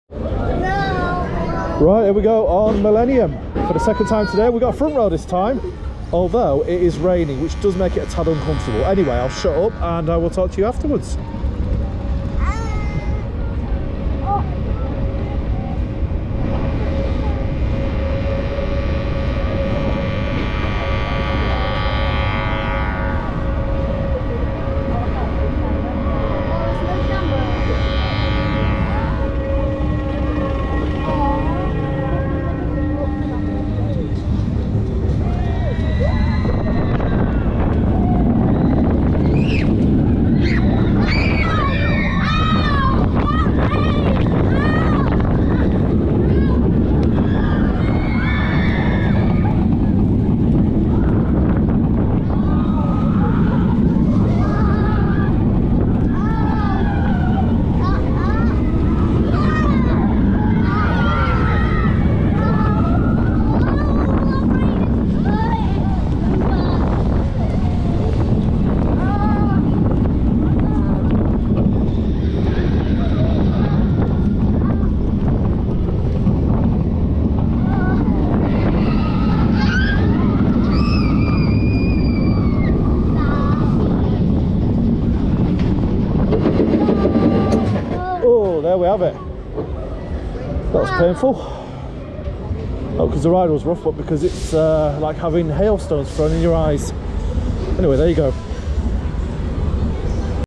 Right, here we go on Millennium for the second time today. We've got a front row this time, although it is raining, which does make it a tad uncomfortable. Anyway, I'll shut up and I will talk to you afterwards. There we have it. That was painful. Not because the ride was rough, but because it's like having hailstones thrown in your eyes. Anyway, there you go.